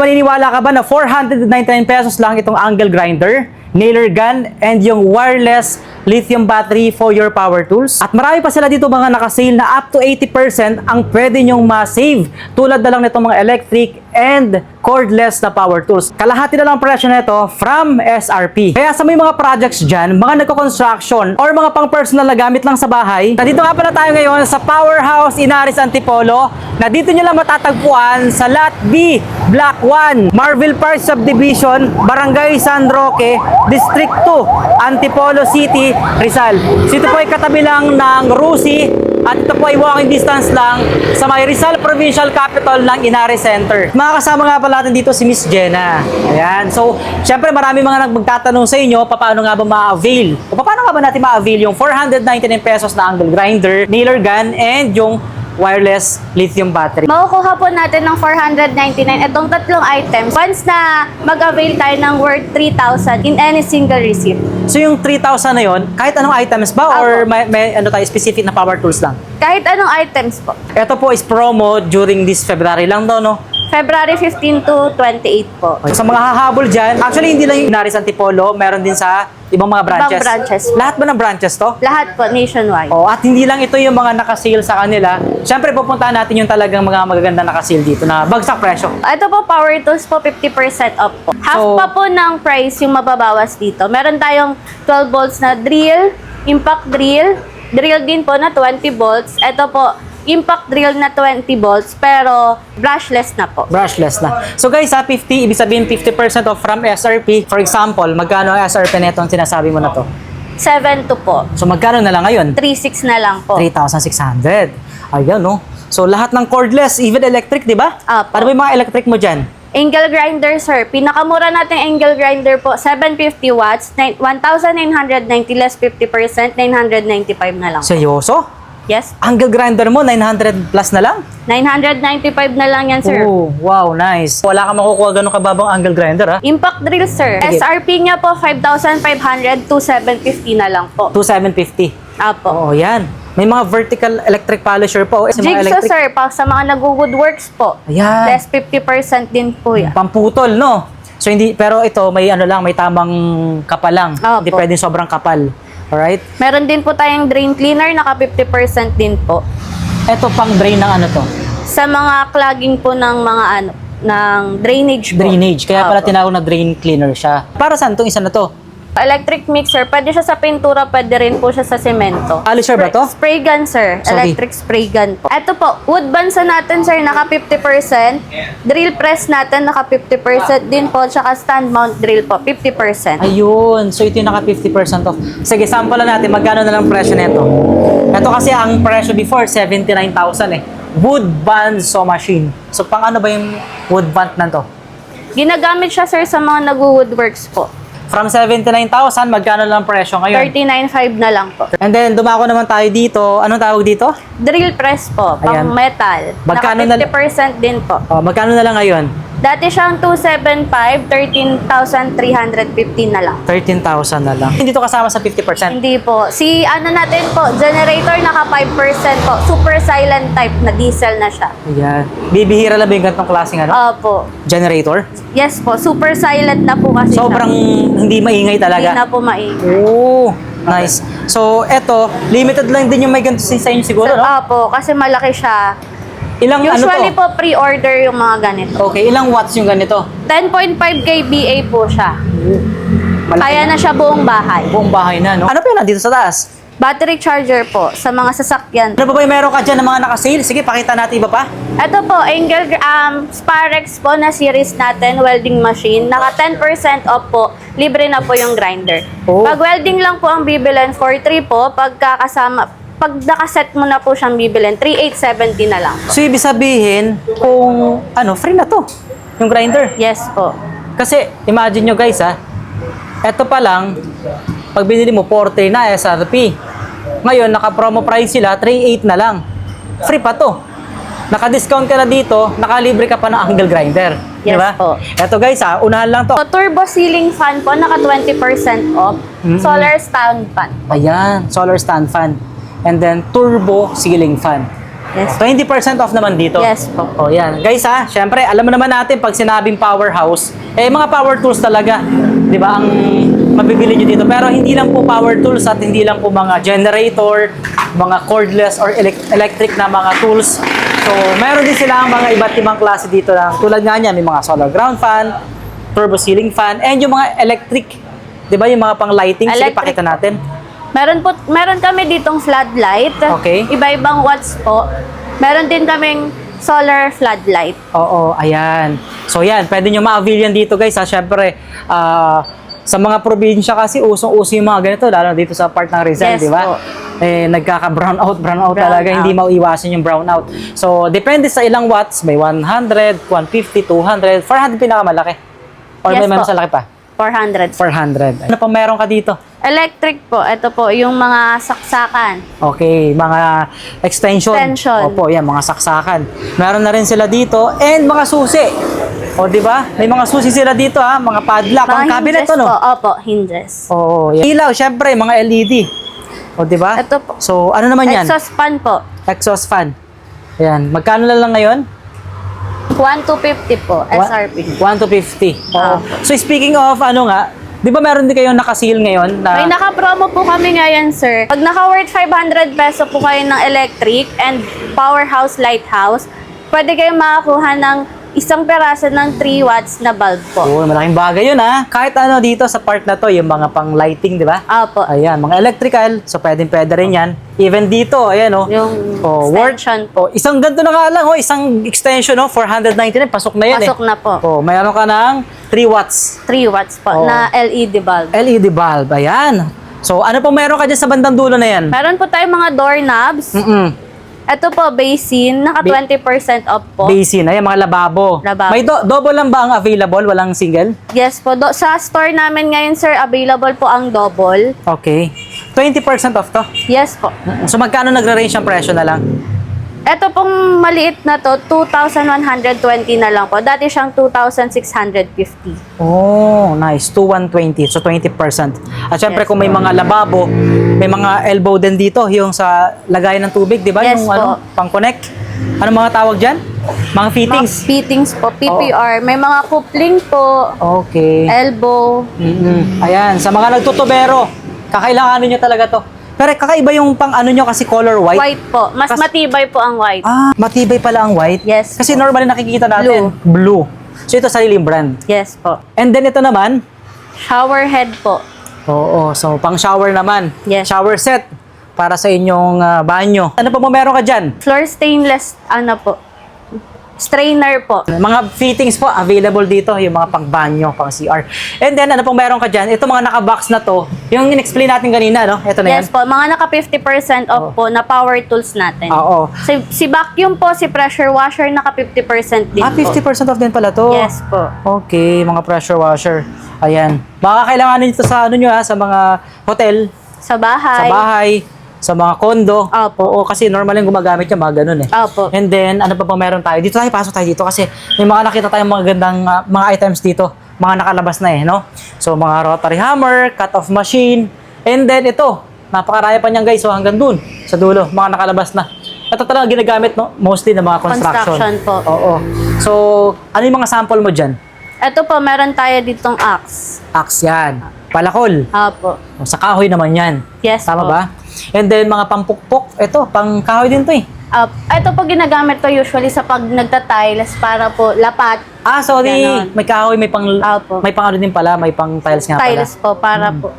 Maniniwala ka ba na 499 pesos lang itong angle grinder, nailer gun, and yung wireless lithium battery for your power tools? At marami pa sila dito mga nakasale na up to 80% ang pwede nyong ma-save tulad na lang nitong mga electric and cordless na power tools. Kalahati na lang ang presyo nito from SRP. Kaya sa may mga projects dyan, mga nagko-construction or mga pang personal na gamit lang sa bahay, nandito nga pala tayo ngayon sa Powerhouse Inaris Antipolo, na dito nyo lang matatagpuan sa Lot B, Block 1, Marvel Park Subdivision, Barangay San Roque, District 2, Antipolo City, Rizal. So ito po ay katabi lang ng Rusi at ito po ay walking distance lang sa may Rizal Provincial Capital ng Inaris Center. Mga kasama nga pala natin dito si Miss Jenna. Ayan. So, syempre marami mga magtatanong sa inyo, paano nga ba ma-avail? O paano nga ba natin ma-avail yung 499 pesos na angle grinder, nailer gun, and yung wireless lithium battery? Makukuha po natin ng 499 itong tatlong items once na mag-avail tayo ng worth 3,000 in any single receipt. So yung 3,000 na yon, kahit anong items ba or may ano tayo specific na power tools lang? Kahit anong items po. Ito po is promo during this February lang daw, no? February 15 to 28 po. Sa mga hahabol dyan, actually hindi lang yung Inaris Antipolo, meron din sa ibang mga branches. Ibang branches. Lahat ba ng branches to? Lahat po, nationwide. Oh, at hindi lang ito yung mga nakasale sa kanila. Siyempre, pupuntahan natin yung talagang mga magaganda nakasale dito na bagsak presyo. Ito po, power tools po, 50% off po. Half So, pa po ng price yung mababawas dito. Meron tayong 12 volts na drill, impact drill, drill din po na 20 volts. Ito po, impact drill na 20 volts, pero brushless na po. brushless na. So guys, 50, ibig sabihin 50% off from SRP. For example, magkano ang SRP na itong sinasabi mo na to? 7 to po. So magkano na lang ngayon? 3,600 na lang po. 3,600. Ayan, no? So lahat ng cordless, even electric, di ba? Apo. Paano ba yung mga electric mo dyan? Angle grinder, sir. Pinakamura nating angle grinder po, 750 watts, 1,990 less 50%, 995 na lang. Seryoso? Yes? Angle grinder mo, 900 plus na lang? 995 na lang yan, sir. Oh, wow, nice. Wala ka makukuha ganun kababang angle grinder, ha? Impact drill, sir. Sige. SRP niya po, 5,500 to 750 na lang po. 2,750. Apo. Oo, yan. May mga vertical electric polisher po. Sa mga Jigsaw, electric, sir, pa sa mga nag-woodworks po. Ayan. Less 50% din po yan. pamputol, no? So, hindi, pero ito, may ano lang, may tamang kapal lang. Opo. Hindi pwedeng sobrang kapal. Alright? Meron din po tayong drain cleaner, naka 50% din po. Ito pang drain ng ano to? Sa mga clogging po ng mga ano, ng drainage po. Drainage. Kaya pala Opo. tinawag na drain cleaner siya. Para saan itong isa na to? Electric mixer, pwede siya sa pintura, pwede rin po siya sa semento. Polisher ba to? Spray gun, sir. Sorry. Electric spray gun po. Ito po, wood bansa natin, sir, naka 50%. Drill press natin, naka 50% din po. Tsaka stand mount drill po, 50%. Ayun. So, ito yung naka 50% off. Sige, sample na natin. Magkano na lang presyo nito? Ito kasi ang presyo before, 79,000 eh. Wood bandsaw machine. So, pang ano ba yung wood band na to? Ginagamit siya, sir, sa mga nag-woodworks po. From 79,000, magkano lang presyo ngayon? 39.5 na lang po. And then, dumako naman tayo dito. Anong tawag dito? Drill press po, pang Ayan. metal. Magkano Naka na- 50% din po. Oh, magkano na lang ngayon? Dati siyang 275, 13,350 na lang. 13,000 na lang. Hindi to kasama sa 50%. Hindi po. Si ano natin po, generator naka 5% po. Super silent type na diesel na siya. Ayan. Bibihira lang ba yung ganitong klaseng ano? Opo. Generator? Yes po, super silent na po kasi Sobrang siya. hindi maingay Hindi talaga. na po maingay. Oh, nice. So, eto, limited lang din yung may ganito sa inyo siguro, no? Opo, kasi malaki siya. Ilang Usually ano to? po, pre-order yung mga ganito. Okay, ilang watts yung ganito? 10.5 kVA po siya. Malaki Kaya na siya buong bahay. buong bahay na, no? Ano pa yun nandito sa taas? Battery charger po sa mga sasakyan. Ano ba yung meron ka dyan ng mga nakasale? Sige, pakita natin iba pa. Ito po, Sparex po na series natin, welding machine. Naka 10% off po, libre na po yung grinder. Oh. Pag welding lang po ang bibilin, 4,300 po. Pag nakaset mo na po siyang bibilin, 3,870 na lang. So, ibig sabihin, kung ano, free na to, yung grinder. Yes po. Kasi, imagine nyo guys ha, eto pa lang, pag binili mo, 40 na SRP. Ngayon, naka-promo price sila, 3,800 na lang. Free pa to. Naka-discount ka na dito, nakalibre ka pa ng angle grinder. Yes Diba? po. Eto guys ha, unahan lang to. So, turbo ceiling fan po, naka 20% off. Solar stand fan. Ayan, solar stand fan. And then, turbo ceiling fan. Yes. 20% off naman dito. Yes po. O yan. Guys ha, syempre, alam mo naman natin pag sinabing powerhouse, mga power tools talaga. Di ba? Ang mabibili nyo dito. Pero hindi lang po power tools at hindi lang po mga generator, mga cordless or electric na mga tools. So, meron din sila ang mga iba't ibang klase dito lang. Tulad nga niya, may mga solar ground fan, turbo ceiling fan, and yung mga electric. Di ba? Yung mga pang lighting. Sige, Electric pakita natin. Meron kami ditong floodlight. Okay. Iba-ibang watts po. Meron din kaming solar floodlight. Oo, ayan. So yan, pwede nyo ma-avail yan dito guys ha. Syempre, sa mga probinsya kasi usong-uso yung mga ganito, lalo dito sa part ng Rizal, Yes di ba? po. Nagkaka-brown out Brown talaga, hindi out. maiwasan yung brown out. So, depende sa ilang watts, may 100, 150, 200, 400 pinakamalaki. Or Yes may mas po. malaki pa? 400. 400. Ano pa meron ka dito? Electric po. Ito po, yung mga saksakan. Okay, mga extension. Extension. Opo, yan, mga saksakan. Meron na rin sila dito. And mga susi. O, di ba? May mga susi sila dito, ha? Mga padlock. Mga Ang cabinet hinges to, no? po. Opo, hinges. Oo, yan. Ilaw, syempre, mga LED. O, di ba? Ito po. So, ano naman yan? Exhaust fan po. Exhaust fan. Ayan. Magkano na lang ngayon? 1,250 po, SRP. 1 to 50. Oo. Ah. So, speaking of, ano nga, di ba meron din kayong nakaseal ngayon? Na, May naka-promo po kami ngayon, sir. Pag naka-worth 500 peso po kayo ng electric and powerhouse lighthouse, pwede kayong makakuha ng isang peraso ng 3 watts na bulb po. Oo, malaking bagay yun, ha? Kahit ano dito sa part na to, yung mga pang lighting, di ba? Opo. Ayan, mga electrical. So, pwede rin yan. Even dito, ayan, oh. Yung worth, extension po. isang ganito na nga lang, oh. Isang extension, oh. 499, pasok na yan, Pasok na po. Oh, mayroon ka ng 3 watts. 3 watts po Oo. na LED bulb. LED bulb, ayan. So, ano pong meron ka dyan sa bandang dulo na yan? Meron po tayong mga doorknobs. Ito po, basin. Naka 20% off po. Basin, ayan, mga lababo. Lababo. May double lang ba ang available? Walang single? Yes po. Sa store namin ngayon, sir, available po ang double. Okay. 20% off to. Yes po. So, magkano nagre-range ang presyo na lang? Ito pong maliit na to, 2,120 na lang po. Dati siyang 2,650. Oh, nice. 2,120. So, 20%. At syempre, Yes, kung may mga lababo, may mga elbow din dito, yung sa lagayan ng tubig, di ba? Yes, yung po. pang-connect. Ano mga tawag dyan? Mga fittings. Mga fittings po, PPR. May mga coupling po, Okay. elbow. Ayan, sa mga nagtutubero, kakailanganin nyo talaga to. Pero kakaiba yung pang ano nyo kasi color white. White po. Mas matibay po ang white. Ah, matibay pala ang white? Yes Kasi po. normally nakikita natin, blue. So ito sariling brand. Yes po. And then ito naman, Shower head po. oo, so pang shower naman. Yes. Shower set para sa inyong banyo. Ano pa mo meron ka dyan? Floor stainless, ano po, strainer po. Mga fittings po available dito, yung mga pang banyo, pang CR. And then ano pong meron ka dyan? Ito mga naka-box na to, yung in-explain natin kanina, no? Ito na yan. Yes po, mga naka 50% off po na power tools natin. Oo. Si vacuum po, si pressure washer, naka 50% din Ah, po. 50% off din pala to. Yes po. Okay, mga pressure washer. Ayan. Baka kailanganin ito sa ano nyo ha, sa mga hotel, Sa bahay. sa bahay, sa mga kondo. Opo. Oo, kasi normal yung gumagamit yung mga ganun eh. Opo. And then, ano pa ba meron tayo? Dito tayo, pasok tayo dito kasi may mga nakita tayong mga gandang mga items dito. Mga nakalabas na eh, no? So, mga rotary hammer, cut-off machine, and then ito, napakaraya pa niyan guys, so hanggang dun, sa dulo, mga nakalabas na. Ito talaga ginagamit, no? Mostly ng mga construction. Construction po. Oo. So, ano yung mga sample mo dyan? Ito po, meron tayo ditong axe. Axe yan. Palakol. Opo. O, sa kahoy naman yan. Yes Tama po. ba? And then, mga pampukpok, ito, pang kahoy din to eh. Ito po ginagamit ko usually sa pag nagta-tiles para po lapat. Ah, sorry. Ganon. May kahoy, may pang Opo. may pang ano din pala, may pang tiles nga pala. Tiles po para po.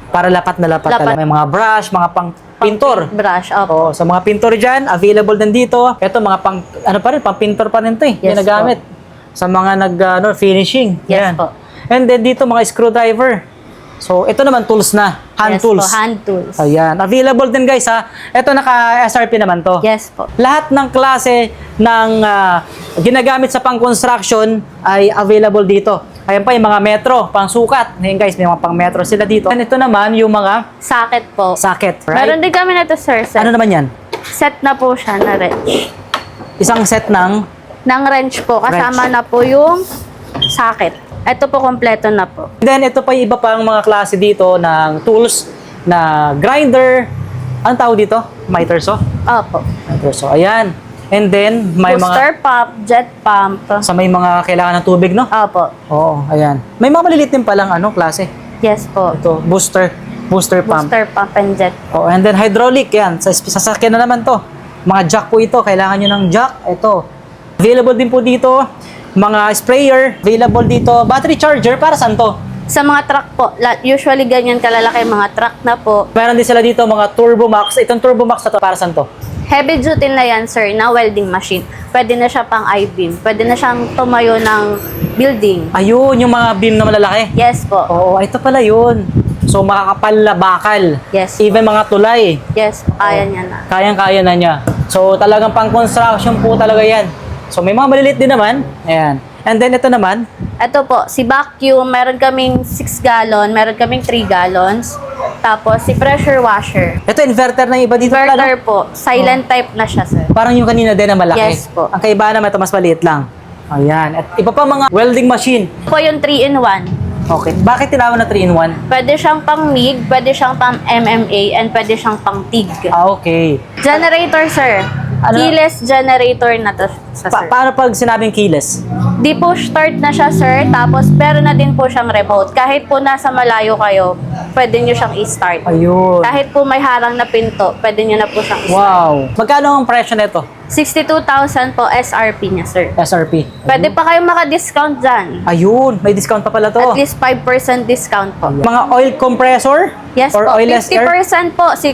Para lapat na lapat, Lapat. talaga. May mga brush, mga pang pintor. Brush. Opo. Oh, sa mga pintor diyan, available din dito. Ito mga pang ano pa rin, pang pintor pa rin 'to eh. Yes Ginagamit sa mga finishing. Yes Yan. po. And then dito mga screwdriver. So, ito naman tools na, hand Yes tools. po, hand tools. Ayan, available din guys ha. Ito naka SRP naman 'to. Yes po. Lahat ng klase ng ginagamit sa pang-construction ay available dito. Ayan pa yung mga metro, pang sukat. Ayan guys, may mga pang metro sila dito. And ito naman yung mga Socket po. socket, right? Meron din kami na ito, sir. Set. Ano naman yan? Set na po siya na wrench. Isang set ng Ng wrench po. Kasama na po yung socket. Ito po, kompleto na po. then ito pa yung iba pang mga klase dito ng tools na grinder. Anong tawag dito? Miter saw? Opo. Syempre. So, ayan. And then, may Booster pump, jet pump. sa may mga kailangan ng tubig, no? Opo. Oo, ayan. May mga maliliit din palang klase. Yes po. Ito, booster pump. Booster pump and jet. Oh, and then hydraulic, yan. Sa sasakyan na naman to. Mga jack po ito. Kailangan nyo ng jack. Ito. Available din po dito. Mga sprayer. Available dito. Battery charger. Para saan to? Sa mga truck po, usually ganyan kalalaki mga truck na po. Meron din sila dito mga Turbo Max. Itong Turbo Max na to. Para saan to? Heavy duty na yan, sir, na welding machine. Pwede na siya pang I-beam. Pwede na siyang tumayo ng building. Ayun, yung mga beam na malalaki. Yes po. Oo, ito pala yun. So, makakapal na bakal. Yes. Even mga tulay. Yes, kaya niya na. Kayang-kaya na niya. So, talagang pang-construction po talaga yan. So, may mga maliliit din naman. Ayan. And then, ito naman. Ito po, si vacuum, meron kaming 6 gallon, meron kaming 3 gallons. Tapos, si pressure washer. Ito, inverter na iba dito pala, no? Inverter po, silent type na siya, sir. Parang yung kanina din na malaki. Yes po. Ang kaibahan naman ito, mas maliit lang. Ayan. At iba pa mga welding machine. Po yung 3-in-1. Okay. Bakit tinawag na 3-in-1? Pwede siyang pang MIG, pwede siyang pang MMA, and pwede siyang pang TIG. Okay. Generator, sir. Ano? Keyless generator na to sa sir. Paano pag sinabing keyless? Di push start na siya, sir. Tapos, meron na din po siyang remote. Kahit po nasa malayo kayo, pwede nyo siyang i-start. Ayun. Kahit po may harang na pinto, pwede nyo na po siyang i-start. Wow. Magkano ang presyo nito? 62,000 po SRP niya, sir. SRP. Pwede pa kayong maka-discount dyan. Ayun. May discount pa pala to. At least 5% discount po. Mga oil compressor? Yes Or po, oilless air? 50% po si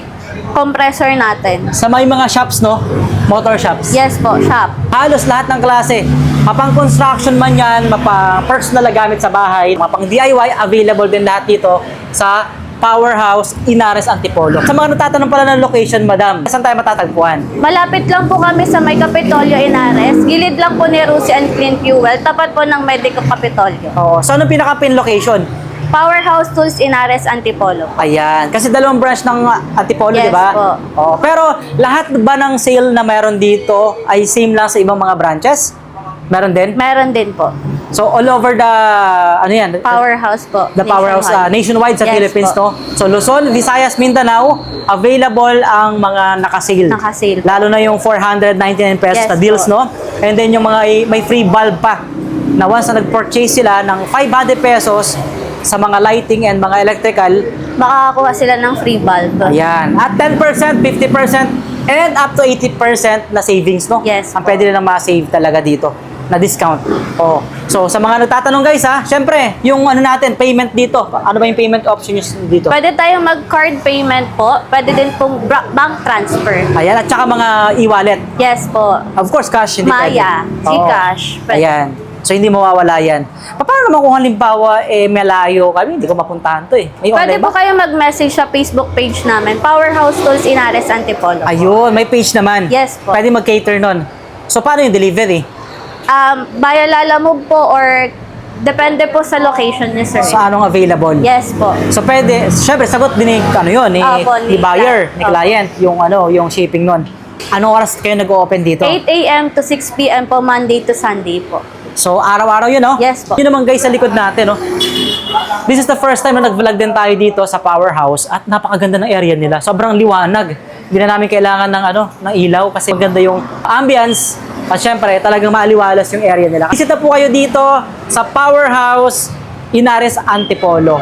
compressor natin. Sa may mga shops, no? Motor shops. Yes po, shop. Halos lahat ng klase. Mapang construction man yan, mapang personal na gamit sa bahay, mapang DIY, available din lahat dito sa Powerhouse Inares Antipolo. Sa mga natatanong pala ng location, madam, saan tayo matatagpuan? Malapit lang po kami sa may Kapitolyo, Inares. Gilid lang po ni Rusi and Clean Fuel. Tapat po ng Medico Kapitolyo. Oo. So, anong pinaka-pin location? Powerhouse Tools Inares Antipolo. Ayan. Kasi dalawang branch ng Antipolo, Yes di ba? po. Oo. Pero, lahat ba ng sale na meron dito ay same lang sa ibang mga branches? Meron din? Meron din po. So, all over the, ano yan? Powerhouse po. The Powerhouse nationwide sa Yes Philippines, po. no? So, Luzon, Visayas, Mindanao, available ang mga nakasale. Nakasale. Lalo na yung 499 pesos Yes na deals, po. no? And then yung mga may free bulb pa. Na once na nag-purchase sila ng 500 pesos sa mga lighting and mga electrical, Makakakuha sila ng free bulb. ayan. At 10%, 50%, and up to 80% na savings, no? Yes Ang po. pwede nilang ma-save talaga dito na discount. Oh. So, sa mga nagtatanong guys, ha, syempre, yung ano natin, payment dito. Ano ba yung payment option nyo dito? Pwede tayong mag-card payment po. Pwede din pong bank transfer. Ayan, at saka mga e-wallet. Yes po. Of course, cash, hindi Maya, pwede. Oo. Gcash. Pwede. Ayan. So, hindi mawawala yan. Paano naman kung halimbawa, malayo kami, hindi ko mapuntahan to eh. May Pwede online po ba? kayo mag-message sa Facebook page namin, Powerhouse Tools Inares Antipolo. Ayun, may page naman. Yes po. Pwede mag-cater nun. So, paano yung delivery? Via Lalamove po or depende po sa location niya, sir. So, anong available? Yes po. So, pwede, syempre, sagot din ni, Opo, ni buyer, ni Opo. client, yung shipping nun. Anong oras kayo nag-open dito? 8 a.m. to 6 p.m. po, Monday to Sunday po. So, araw-araw yun, no? Yes po. Yun naman guys sa likod natin, no? This is the first time na nag-vlog din tayo dito sa Powerhouse at napakaganda ng area nila. Sobrang liwanag. Hindi na namin kailangan ng ilaw kasi maganda yung ambience. At syempre, talagang maaliwalas yung area nila. Visita po kayo dito sa Powerhouse Inares Antipolo.